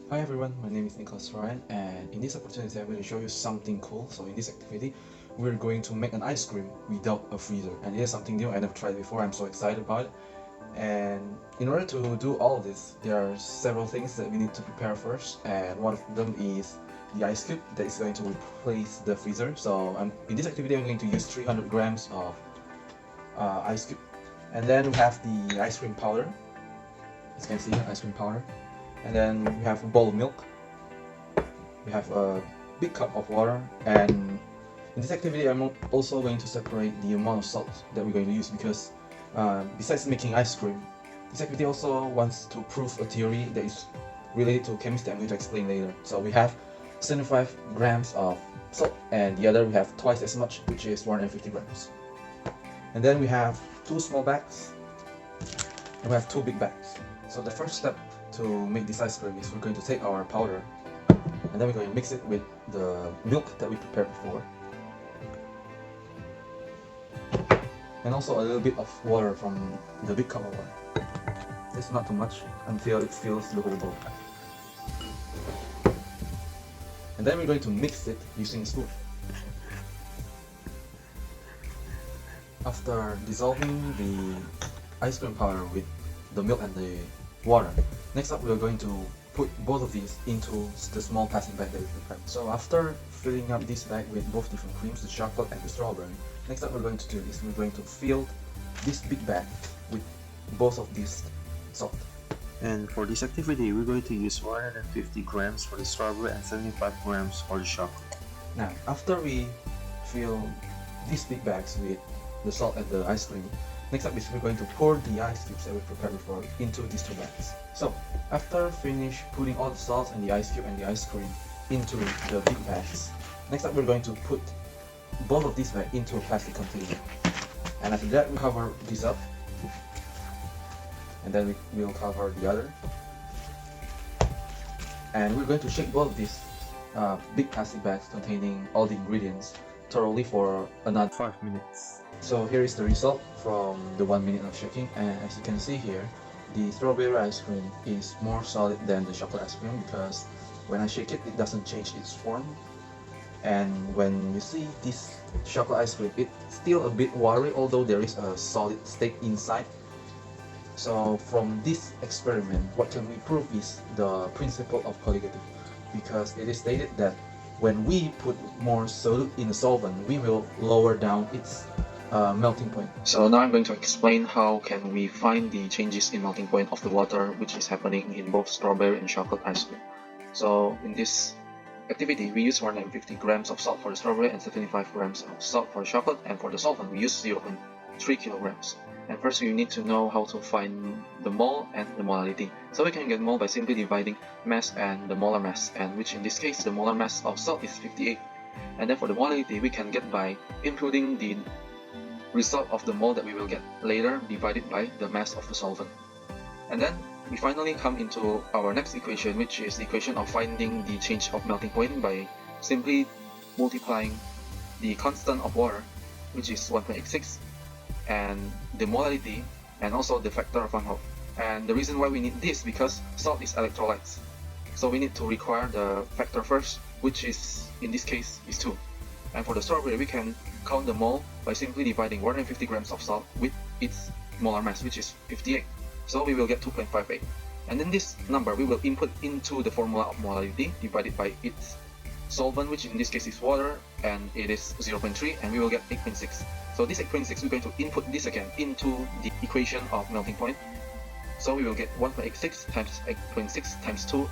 Hi everyone, my name is Nicholas Ryan, and in this opportunity I'm going to show you something cool. So in this activity we're going to make an ice cream without a freezer, and it is something new. I never tried before. I'm so excited about it. And in order to do all of this, there are several things that we need to prepare first, and one of them is the ice cube that is going to replace the freezer. So in this activity I'm going to use 300 grams of ice cube, and then we have the ice cream powder. As you can see here, ice cream powder. And then we have a bowl of milk. We have a big cup of water, and in this activity I'm also going to separate the amount of salt that we're going to use, because besides making ice cream, this activity also wants to prove a theory that is related to chemistry I'm going to explain later. So we have 75 grams of salt, and the other we have twice as much, which is 150 grams. And then we have two small bags, and we have two big bags. So the first step to make this ice cream is we're going to take our powder, and then we're going to mix it with the milk that we prepared before, and also a little bit of water from the big cup of water. It's not too much until it fills the whole bowl. And then we're going to mix it using a spoon. After dissolving the ice cream powder with the milk and the water, next up we're going to put both of these into the small plastic bag that we prepared. So after filling up this bag with both different creams, the chocolate and the strawberry, next up we're going to do is we're going to fill this big bag with both of these salt. And for this activity, we're going to use 150 grams for the strawberry and 75 grams for the chocolate. Now, after we fill these big bags with the salt and the ice cream, next up is we're going to pour the ice cubes that we prepared before into these two bags. So, after finish putting all the salt and the ice cube and the ice cream into the big bags, next up we're going to put both of these bags into a plastic container. And after that we cover this up, and then we will cover the other. And we're going to shake both of these big plastic bags containing all the ingredients thoroughly for another 5 minutes. So here is the result from the 1 minute of shaking, and as you can see here, the strawberry ice cream is more solid than the chocolate ice cream, because when I shake it, it doesn't change its form. And when you see this chocolate ice cream, it's still a bit watery, although there is a solid state inside. So from this experiment, what can we prove is the principle of colligative, because it is stated that when we put more solute in a solvent, we will lower down its melting point. So now I'm going to explain how can we find the changes in melting point of the water which is happening in both strawberry and chocolate ice cream. So in this activity, we use 150 grams of salt for the strawberry and 75 grams of salt for the chocolate, and for the solvent we use 0.3 kilograms. And first you need to know how to find the mole and the molality. So we can get mole by simply dividing mass and the molar mass, and which in this case the molar mass of salt is 58. And then for the molality we can get by inputting the result of the mole that we will get later divided by the mass of the solvent. And then we finally come into our next equation, which is the equation of finding the change of melting point by simply multiplying the constant of water, which is 1.86, and the molality, and also the factor of 1/2. And the reason why we need this, because salt is electrolytes, so we need to require the factor first, which is in this case is 2. And for the strawberry, we can count the mole by simply dividing 150 grams of salt with its molar mass, which is 58. So we will get 2.58. And then this number we will input into the formula of molality divided by its solvent, which in this case is water, and it is 0.3, and we will get 8.6. So this 8.6, we're going to input this again into the equation of melting point. So we will get 1.86 times 8.6 times 2,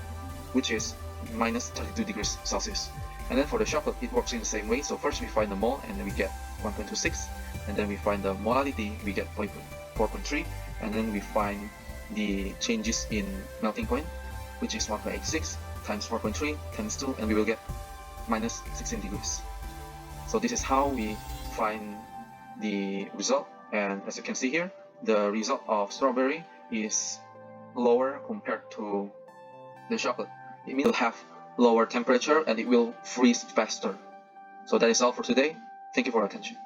which is minus 32 degrees Celsius. And then for the chocolate, it works in the same way. So first we find the mole, and then we get 1.26, and then we find the molality, we get 4.3, and then we find the changes in melting point, which is 1.86 times 4.3 times 2, and we will get minus 16 degrees. So this is how we find the result. And as you can see here, the result of strawberry is lower compared to the chocolate. It will have lower temperature and it will freeze faster. So that is all for today. Thank you for your attention.